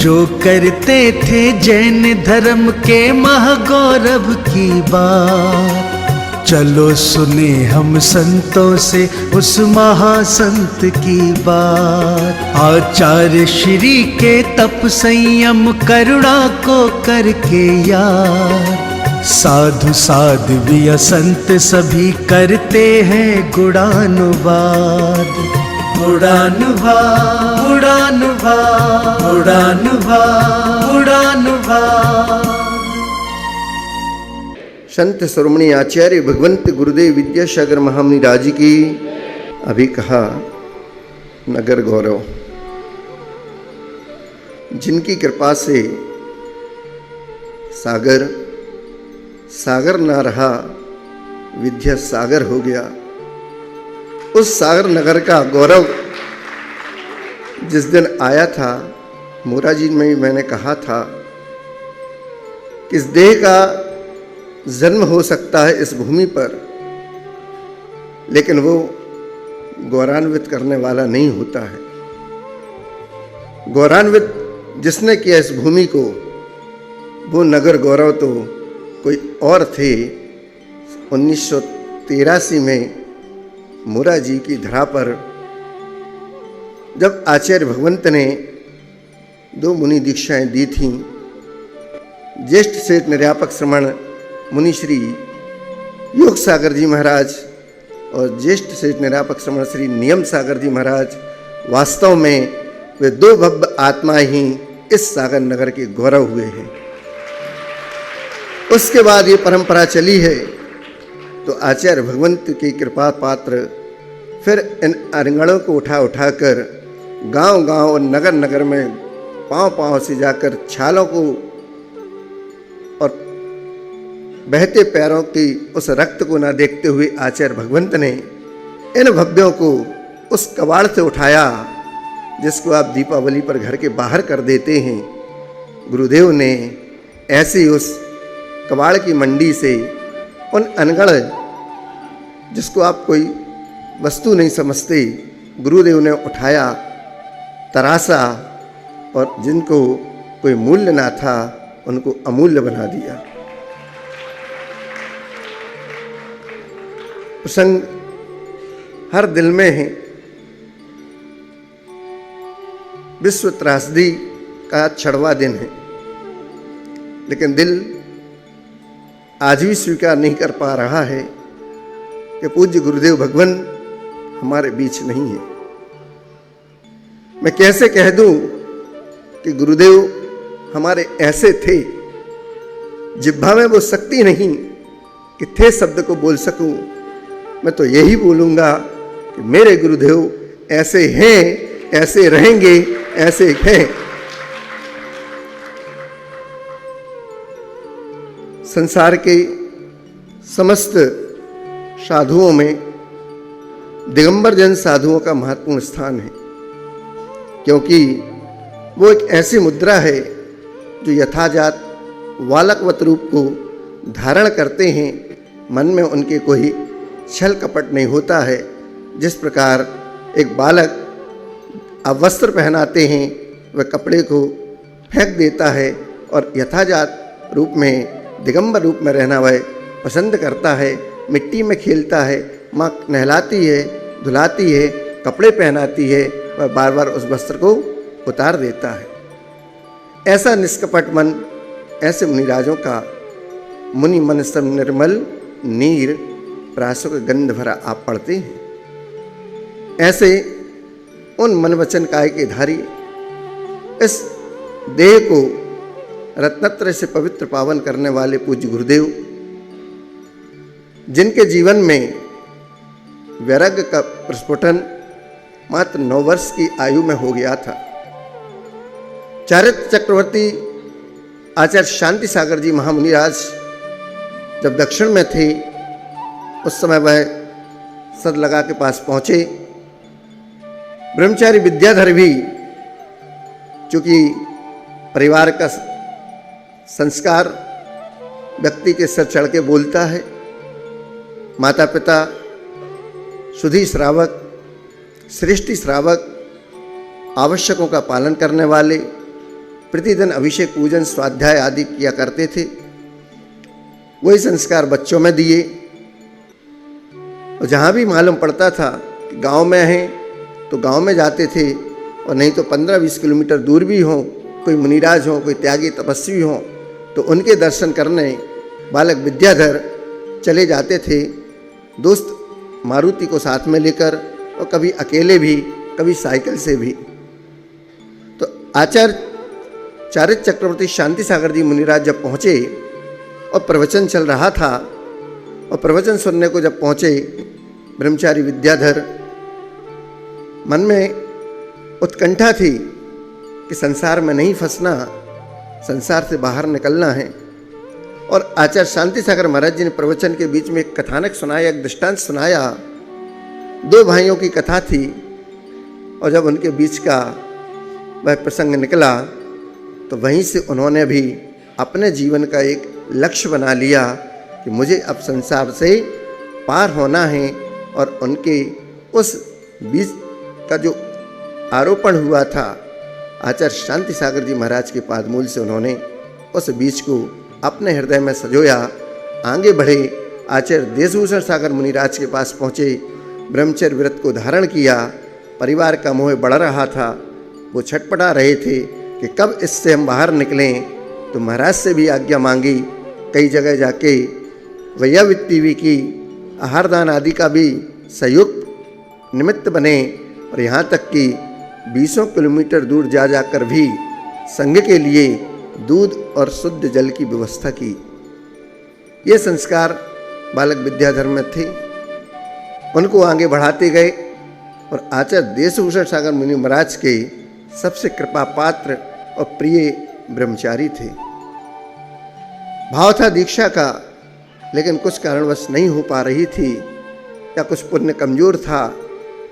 जो करते थे जैन धर्म के महागौरव की बात, चलो सुने हम संतों से उस महासंत की बात। आचार्य श्री के तप संयम करुणा को करके यार, साधु साध्वी संत सभी करते हैं गुणानुवाद। गुणानुवाद गुणानुवाद गुणानुवाद गुणानुवाद। संत शिरोमणि आचार्य भगवंत गुरुदेव विद्यासागर महामुनि राज की अभी कहा नगर गौरव, जिनकी कृपा से सागर सागर ना रहा, विद्या सागर हो गया। उस सागर नगर का गौरव जिस दिन आया था, मोराजी में मैंने कहा था कि इस देह का जन्म हो सकता है इस भूमि पर, लेकिन वो गौरवान्वित करने वाला नहीं होता है। गौरवान्वित जिसने किया इस भूमि को, वो नगर गौरव तो कोई और थे। 1983 में मोराजी की धरा पर जब आचार्य भगवंत ने 2 मुनि दीक्षाएं दी थीं, ज्येष्ठ सेठ निर्यापक श्रमण मुनि श्री योग सागर जी महाराज और ज्येष्ठ सेठ निर्यापक श्रमण श्री नियम सागर जी महाराज, वास्तव में वे 2 भव्य आत्माएं ही इस सागर नगर के गौरव हुए हैं। उसके बाद ये परंपरा चली है, तो आचार्य भगवंत की कृपा पात्र फिर इन अरंगणों को उठा उठाकर गांव-गांव और नगर नगर में पांव-पांव से जाकर छालों को और बहते पैरों की उस रक्त को ना देखते हुए आचार्य भगवंत ने इन भव्यों को उस कबाड़ से उठाया जिसको आप दीपावली पर घर के बाहर कर देते हैं। गुरुदेव ने ऐसी उस कबाड़ की मंडी से उन अनगढ़, जिसको आप कोई वस्तु नहीं समझते, गुरुदेव ने उठाया, तरासा और जिनको कोई मूल्य ना था उनको अमूल्य बना दिया। प्रसंग हर दिल में है। विश्व त्रासदी का 6वां दिन है, लेकिन दिल आज भी स्वीकार नहीं कर पा रहा है कि पूज्य गुरुदेव भगवान हमारे बीच नहीं है। मैं कैसे कह दूं कि गुरुदेव हमारे ऐसे थे, जिह्वा में वो शक्ति नहीं कि थे शब्द को बोल सकूं। मैं तो यही बोलूंगा कि मेरे गुरुदेव ऐसे हैं, ऐसे रहेंगे, ऐसे हैं। संसार के समस्त साधुओं में दिगंबर जन साधुओं का महत्वपूर्ण स्थान है, क्योंकि वो एक ऐसी मुद्रा है जो यथाजात बालकवत रूप को धारण करते हैं। मन में उनके कोई छल कपट नहीं होता है। जिस प्रकार एक बालक आप वस्त्र पहनाते हैं, वह कपड़े को फेंक देता है और यथाजात रूप में, दिगंबर रूप में रहना वह पसंद करता है। मिट्टी में खेलता है, माँ नहलाती है, धुलाती है, कपड़े पहनाती है, वह बार बार उस वस्त्र को उतार देता है। ऐसा निष्कपट मन, ऐसे मुनिराजों का मुनि मन सब निर्मल नीर प्रासों का गंध भरा आप पढ़ते हैं। ऐसे उन मन वचन काय के धारी इस देह को रत्नत्रय से पवित्र पावन करने वाले पूज्य गुरुदेव, जिनके जीवन में वैराग्य का प्रस्फुटन मात्र 9 वर्ष की आयु में हो गया था। चारित्र चक्रवर्ती आचार्य शांति सागर जी महामुनिराज जब दक्षिण में थे, उस समय वह सदलगा के पास पहुंचे। ब्रह्मचारी विद्याधर भी, चूंकि परिवार का संस्कार व्यक्ति के सिर चढ़ के बोलता है, माता पिता सुधी श्रावक, सृष्टि श्रावक, आवश्यकों का पालन करने वाले, प्रतिदिन अभिषेक पूजन स्वाध्याय आदि किया करते थे। वही संस्कार बच्चों में दिए। और जहाँ भी मालूम पड़ता था कि गांव में हैं तो गांव में जाते थे, और नहीं तो 15-20 किलोमीटर दूर भी हों, कोई मुनिराज हों, कोई त्यागी तपस्वी हों, तो उनके दर्शन करने बालक विद्याधर चले जाते थे, दोस्त मारुति को साथ में लेकर, और कभी अकेले भी, कभी साइकिल से भी। तो आचार्य चारित्र चक्रवर्ती शांति सागर जी मुनिराज जब पहुँचे और प्रवचन चल रहा था, और प्रवचन सुनने को जब पहुँचे ब्रह्मचारी विद्याधर, मन में उत्कंठा थी कि संसार में नहीं फंसना, संसार से बाहर निकलना है। और आचार्य शांति सागर महाराज जी ने प्रवचन के बीच में एक कथानक सुनाया, एक दृष्टांत सुनाया। 2 भाइयों की कथा थी, और जब उनके बीच का वह प्रसंग निकला तो वहीं से उन्होंने भी अपने जीवन का एक लक्ष्य बना लिया कि मुझे अब संसार से पार होना है। और उनके उस बीज का जो आरोपण हुआ था, आचार्य शांति सागर जी महाराज के पादमूल से उन्होंने उस बीज को अपने हृदय में सजोया, आगे बढ़े। आचार्य देशभूषण सागर मुनिराज के पास पहुँचे, ब्रह्मचर्य व्रत को धारण किया। परिवार का मोह बढ़ रहा था, वो छटपटा रहे थे कि कब इससे हम बाहर निकलें। तो महाराज से भी आज्ञा मांगी, कई जगह जाके वैयावित्ति की, आहारदान आदि का भी संयुक्त निमित्त बने, और यहाँ तक कि 20 किलोमीटर दूर जा जाकर भी संघ के लिए दूध और शुद्ध जल की व्यवस्था की। ये संस्कार बालक विद्याधर में थे, उनको आगे बढ़ाते गए। और आचार्य देशभूषण सागर मुनि महाराज के सबसे कृपा पात्र और प्रिय ब्रह्मचारी थे। भाव था दीक्षा का, लेकिन कुछ कारणवश नहीं हो पा रही थी, या कुछ पुण्य कमजोर था,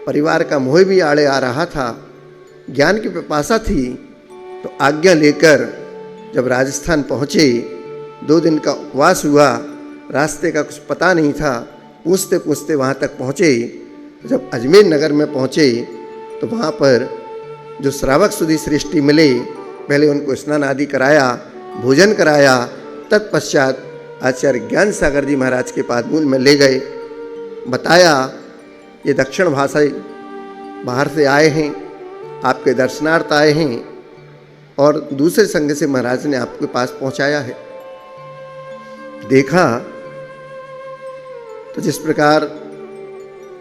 परिवार का मोह भी आड़े आ रहा था, ज्ञान की पिपासा थी। तो आज्ञा लेकर जब राजस्थान पहुँचे, 2 दिन का उपवास हुआ, रास्ते का कुछ पता नहीं था, पूछते पूछते वहाँ तक पहुँचे। जब अजमेर नगर में पहुँचे तो वहाँ पर जो श्रावक सुधी सृष्टि मिले, पहले उनको स्नान आदि कराया, भोजन कराया। तत्पश्चात आचार्य ज्ञान सागर जी महाराज के पादमूल में ले गए, बताया ये दक्षिण भाषा बाहर से आए हैं, आपके दर्शनार्थ आए हैं, और दूसरे संघ से महाराज ने आपके पास पहुंचाया है। देखा तो जिस प्रकार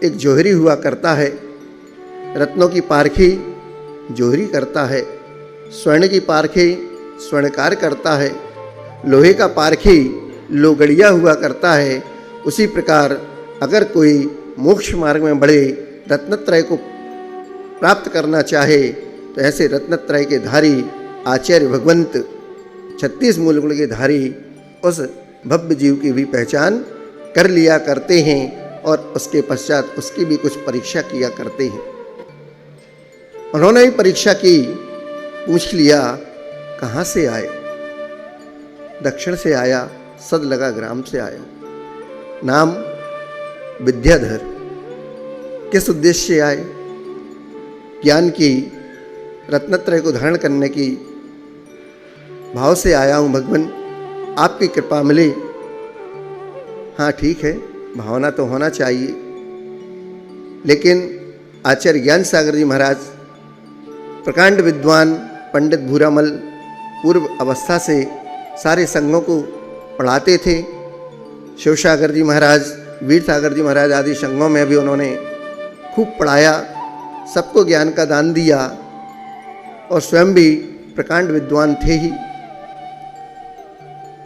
एक जौहरी हुआ करता है, रत्नों की पारखी जौहरी करता है, स्वर्ण की पारखी स्वर्णकार करता है, लोहे का पारखी लोगड़िया हुआ करता है, उसी प्रकार अगर कोई मोक्ष मार्ग में बढ़े, रत्नत्रय को प्राप्त करना चाहे, तो ऐसे रत्नत्रय के धारी आचार्य भगवंत 36 मूल गुण के धारी उस भव्य जीव की भी पहचान कर लिया करते हैं, और उसके पश्चात उसकी भी कुछ परीक्षा किया करते हैं। उन्होंने भी परीक्षा की, पूछ लिया कहाँ से आए, दक्षिण से आया, सदलगा ग्राम से आया, नाम विद्याधर। किस उद्देश्य से आए? ज्ञान की, रत्नत्रय को धारण करने की भाव से आया हूँ भगवान, आपकी कृपा मिले। हाँ ठीक है, भावना तो होना चाहिए, लेकिन आचार्य ज्ञान सागर जी महाराज प्रकांड विद्वान पंडित भूरामल पूर्व अवस्था से सारे संघों को पढ़ाते थे। शिव सागर जी महाराज, वीर सागर जी महाराज आदि संघों में भी उन्होंने खूब पढ़ाया, सबको ज्ञान का दान दिया, और स्वयं भी प्रकांड विद्वान थे ही।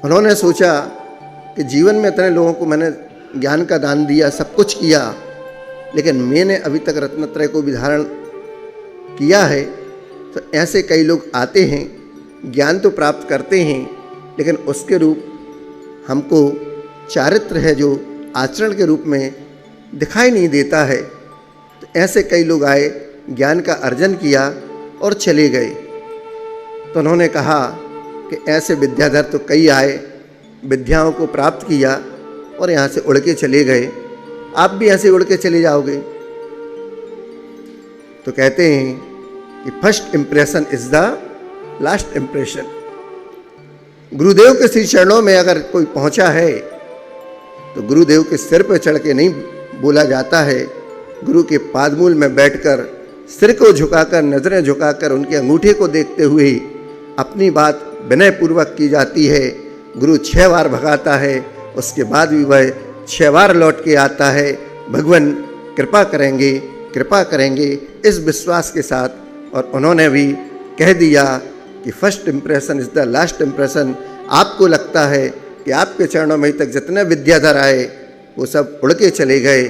उन्होंने सोचा कि जीवन में इतने लोगों को मैंने ज्ञान का दान दिया, सब कुछ किया, लेकिन मैंने अभी तक रत्नत्रय को भी धारण किया है। तो ऐसे कई लोग आते हैं, ज्ञान तो प्राप्त करते हैं, लेकिन उसके रूप हमको चारित्र है जो आचरण के रूप में दिखाई नहीं देता है। तो ऐसे कई लोग आए, ज्ञान का अर्जन किया और चले गए। तो उन्होंने कहा कि ऐसे विद्याधर तो कई आए, विद्याओं को प्राप्त किया और यहाँ से उड़ के चले गए, आप भी ऐसे उड़ के चले जाओगे? तो कहते हैं कि first impression is the last impression. गुरुदेव के श्री चरणों में अगर कोई पहुंचा है तो गुरुदेव के सिर पर चढ़ के नहीं बोला जाता है, गुरु के पादमूल में बैठकर सिर को झुकाकर, नजरें झुकाकर, उनके अंगूठे को देखते हुए अपनी बात विनय पूर्वक की जाती है। गुरु 6 बार भगाता है, उसके बाद भी वह 6 बार लौट के आता है। भगवान कृपा करेंगे, कृपा करेंगे इस विश्वास के साथ। और उन्होंने भी कह दिया कि first impression is the last impression. आपको लगता है कि आपके चरणों में तक जितने विद्याधर आए वो सब उड़ के चले गए,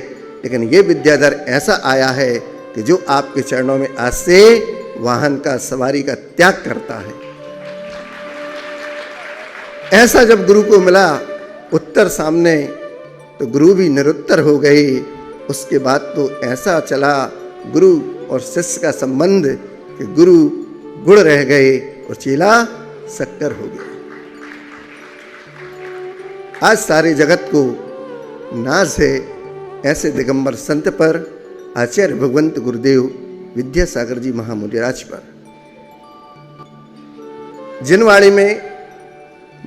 लेकिन ये विद्याधर ऐसा आया है कि जो आपके चरणों में आज से वाहन का, सवारी का त्याग करता है। ऐसा जब गुरु को मिला उत्तर सामने तो गुरु भी निरुत्तर हो गए। उसके बाद तो ऐसा चला गुरु और शिष्य का संबंध कि गुरु गुड़ रह गए और चेला शक्कर हो गया। आज सारे जगत को नाज है ऐसे दिगंबर संत पर, आचार्य भगवंत गुरुदेव विद्यासागर जी महामुनिराज पर। जिनवाड़ी में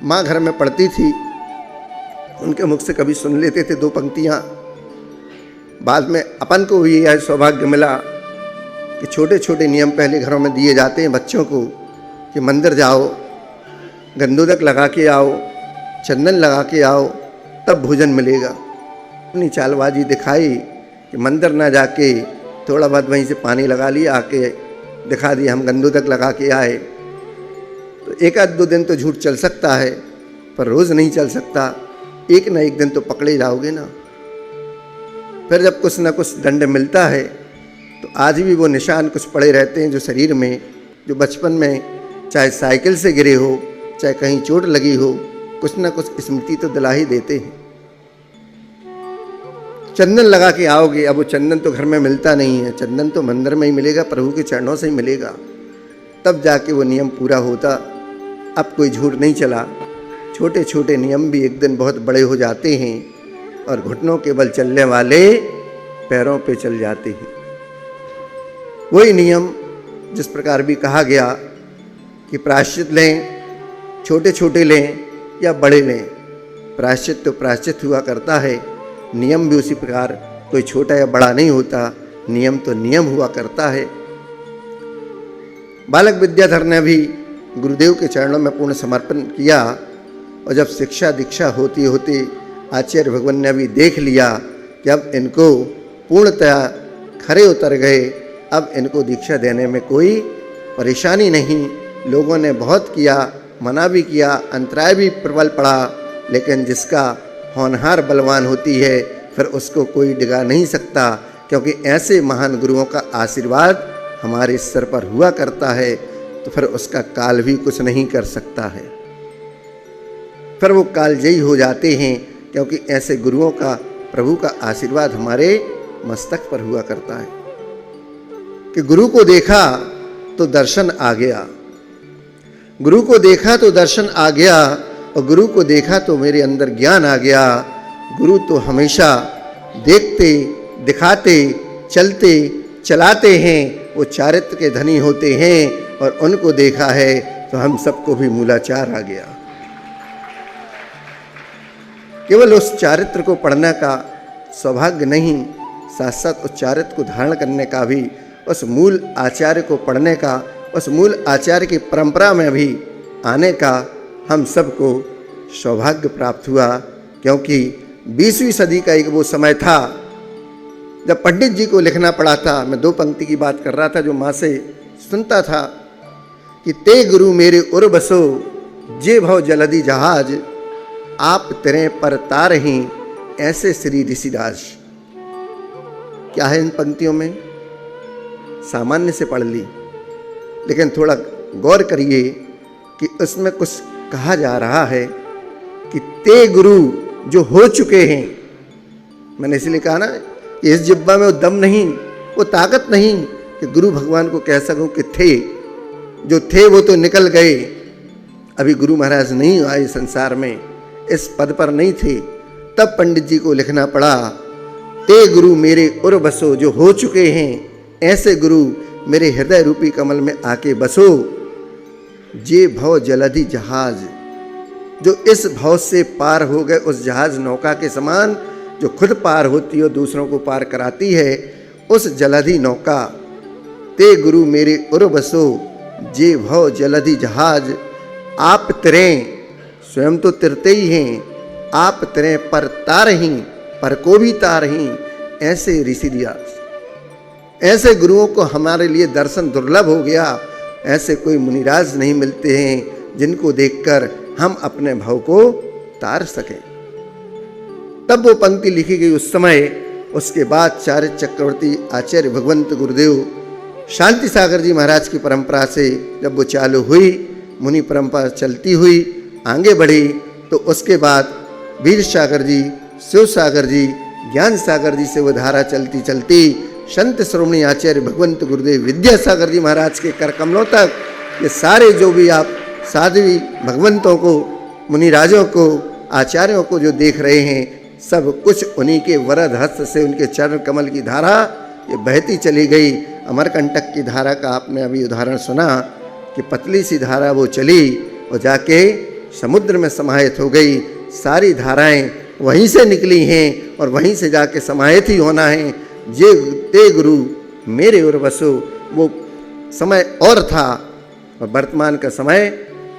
माँ घर में पढ़ती थी, उनके मुख से कभी सुन लेते थे 2 पंक्तियाँ। बाद में अपन को भी यह सौभाग्य मिला कि छोटे छोटे नियम पहले घरों में दिए जाते हैं बच्चों को कि मंदिर जाओ, गंदोदक लगा के आओ, चंदन लगा के आओ, तब भोजन मिलेगा। अपनी चालबाजी दिखाई कि मंदिर ना जाके थोड़ा बहुत वहीं से पानी लगा लिया, आके दिखा दिया हम गंदोदक लगा के आए। तो 1-2 दिन तो झूठ चल सकता है, पर रोज़ नहीं चल सकता। एक ना एक दिन तो पकड़े जाओगे ना। फिर जब कुछ ना कुछ दंड मिलता है तो आज भी वो निशान कुछ पड़े रहते हैं जो शरीर में, जो बचपन में चाहे साइकिल से गिरे हो, चाहे कहीं चोट लगी हो, कुछ ना कुछ स्मृति तो दिला ही देते हैं। चंदन लगा के आओगे, अब वो चंदन तो घर में मिलता नहीं है, चंदन तो मंदिर में ही मिलेगा, प्रभु के चरणों से ही मिलेगा, तब जाके वो नियम पूरा होता। अब कोई झूठ नहीं चला। छोटे छोटे नियम भी एक दिन बहुत बड़े हो जाते हैं और घुटनों के बल चलने वाले पैरों पे चल जाते हैं। वही नियम जिस प्रकार भी कहा गया कि प्रायश्चित लें, छोटे छोटे लें या बड़े लें, प्रायश्चित तो प्रायश्चित हुआ करता है, नियम भी उसी प्रकार कोई छोटा या बड़ा नहीं होता, नियम तो नियम हुआ करता है। बालक विद्याधर ने भी गुरुदेव के चरणों में पूर्ण समर्पण किया और जब शिक्षा दीक्षा होती होती आचार्य भगवान ने भी देख लिया कि अब इनको पूर्णतया खरे उतर गए, अब इनको दीक्षा देने में कोई परेशानी नहीं। लोगों ने बहुत किया, मना भी किया, अंतराय भी प्रबल पड़ा, लेकिन जिसका होनहार बलवान होती है फिर उसको कोई डिगा नहीं सकता, क्योंकि ऐसे महान गुरुओं का आशीर्वाद हमारे सिर पर हुआ करता है, तो फिर उसका काल भी कुछ नहीं कर सकता है। फिर वो कालजयी हो जाते हैं, क्योंकि ऐसे गुरुओं का, प्रभु का आशीर्वाद हमारे मस्तक पर हुआ करता है कि गुरु को देखा तो दर्शन आ गया, गुरु को देखा तो दर्शन आ गया, और गुरु को देखा तो मेरे अंदर ज्ञान आ गया। गुरु तो हमेशा देखते, दिखाते, चलते, चलाते हैं, वो चारित्र के धनी होते हैं, और उनको देखा है तो हम सबको भी मूलाचार आ गया। केवल उस चारित्र को पढ़ने का सौभाग्य नहीं, साथ साथ उस चारित्र को धारण करने का भी, उस मूल आचार्य को पढ़ने का, उस मूल आचार्य की परंपरा में भी आने का हम सबको सौभाग्य प्राप्त हुआ। क्योंकि 20वीं सदी का एक वो समय था जब पंडित जी को लिखना पड़ा था। मैं 2 पंक्ति की बात कर रहा था जो माँ से सुनता था कि ते गुरु मेरे उर बसो जे भव जलधि जहाज, आप तेरे पर तारहीं ऐसे श्री ऋषिराज। क्या है इन पंक्तियों में? सामान्य से पढ़ ली, लेकिन थोड़ा गौर करिए कि उसमें कुछ कहा जा रहा है कि ते गुरु जो हो चुके हैं। मैंने इसलिए कहा ना कि इस जिब्बा में वो दम नहीं, वो ताकत नहीं कि गुरु भगवान को कह सकूं कि थे, जो थे वो तो निकल गए। अभी गुरु महाराज नहीं आए संसार में, इस पद पर नहीं थे, तब पंडित जी को लिखना पड़ा ते गुरु मेरे उर बसो, जो हो चुके हैं ऐसे गुरु मेरे हृदय रूपी कमल में आके बसो। जे भव जलधि जहाज, जो इस भव से पार हो गए उस जहाज नौका के समान, जो खुद पार होती है दूसरों को पार कराती है, उस जलधि नौका। ते गुरु मेरे उर बसो, जे भव जलधि जहाज। आप तिरें, स्वयं तो तिरते ही हैं, आप तिरें पर तारहीं, पर को भी तारहीं। ऐसे ऋषिव्यास, ऐसे गुरुओं को हमारे लिए दर्शन दुर्लभ हो गया। ऐसे कोई मुनिराज नहीं मिलते हैं जिनको देखकर हम अपने भाव को तार सकें। तब वो पंक्ति लिखी गई उस समय। उसके बाद चार्य चक्रवर्ती आचार्य भगवंत गुरुदेव शांति सागर जी महाराज की परंपरा से जब वो चालू हुई, मुनि परंपरा चलती हुई आगे बढ़ी, तो उसके बाद वीर सागर जी, शिव सागर जी, ज्ञान सागर जी से वो धारा चलती चलती संत श्रोमणी आचार्य भगवंत गुरुदेव विद्यासागर जी महाराज के कर कमलों तक, ये सारे जो भी आप साध्वी भगवंतों को, मुनिराजों को, आचार्यों को जो देख रहे हैं, सब कुछ उन्हीं के वरद हस्त से, उनके चरण कमल की धारा ये बहती चली गई। अमरकंटक की धारा का आपने अभी उदाहरण सुना कि पतली सी धारा वो चली और जाके समुद्र में समाहित हो गई। सारी धाराएं वहीं से निकली हैं और वहीं से जाके समाहित ही होना है। जे ते गुरु मेरे उर बसो, वो समय और था और वर्तमान का समय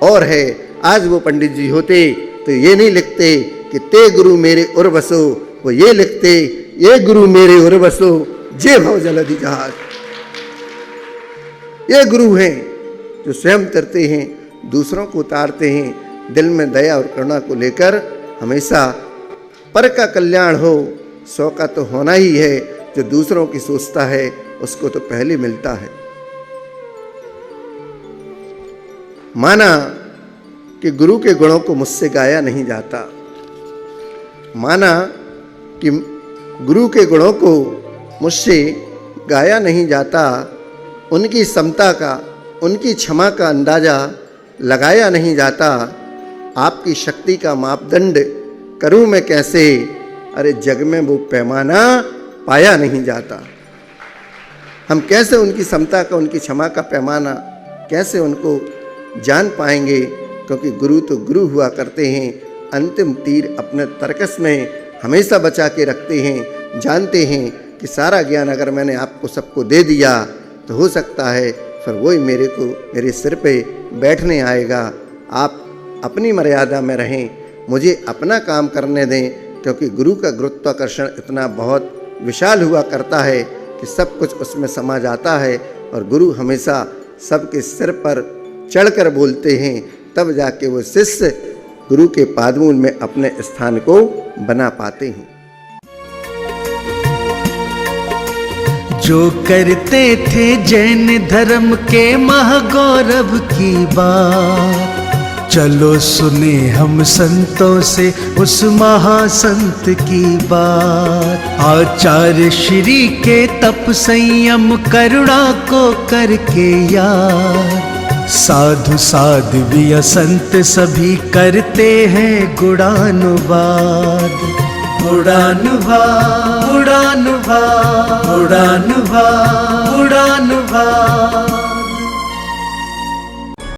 और है। आज वो पंडित जी होते तो ये नहीं लिखते कि ते गुरु मेरे उर बसो, वो ये लिखते ये गुरु मेरे उर बसो, जे भव जलधि जहाज। ये गुरु हैं जो स्वयं तरते हैं, दूसरों को उतारते हैं, दिल में दया और करुणा को लेकर हमेशा पर का कल्याण हो, सौ का तो होना ही है। जो दूसरों की सोचता है उसको तो पहले मिलता है। माना कि गुरु के गुणों को मुझसे गाया नहीं जाता, माना कि गुरु के गुणों को मुझसे गाया नहीं जाता, उनकी समता का, उनकी क्षमा का अंदाज़ा लगाया नहीं जाता, आपकी शक्ति का मापदंड करूं मैं कैसे, अरे जग में वो पैमाना पाया नहीं जाता। हम कैसे उनकी समता का, उनकी क्षमा का पैमाना कैसे उनको जान पाएंगे, क्योंकि गुरु तो गुरु हुआ करते हैं। अंतिम तीर अपने तर्कस में हमेशा बचा के रखते हैं, जानते हैं कि सारा ज्ञान अगर मैंने आपको सबको दे दिया तो हो सकता है फिर वही मेरे सिर पे बैठने आएगा। आप अपनी मर्यादा में रहें, मुझे अपना काम करने दें, क्योंकि गुरु का गुरुत्वाकर्षण इतना बहुत विशाल हुआ करता है कि सब कुछ उसमें समा जाता है और गुरु हमेशा सबके सिर पर चढ़कर बोलते हैं। तब जाके वो शिष्य गुरु के पादमूल में अपने स्थान को बना पाते हैं। जो करते थे जैन धर्म के महागौरव की बात, चलो सुने हम संतों से उस महासंत की बात। आचार्य श्री के तप संयम करुणा को करके याद, साधु साध्वी संत सभी करते हैं गुणानुवाद। गुणानुवाद, गुणानुवाद, गुणानुवाद, गुणानुवाद।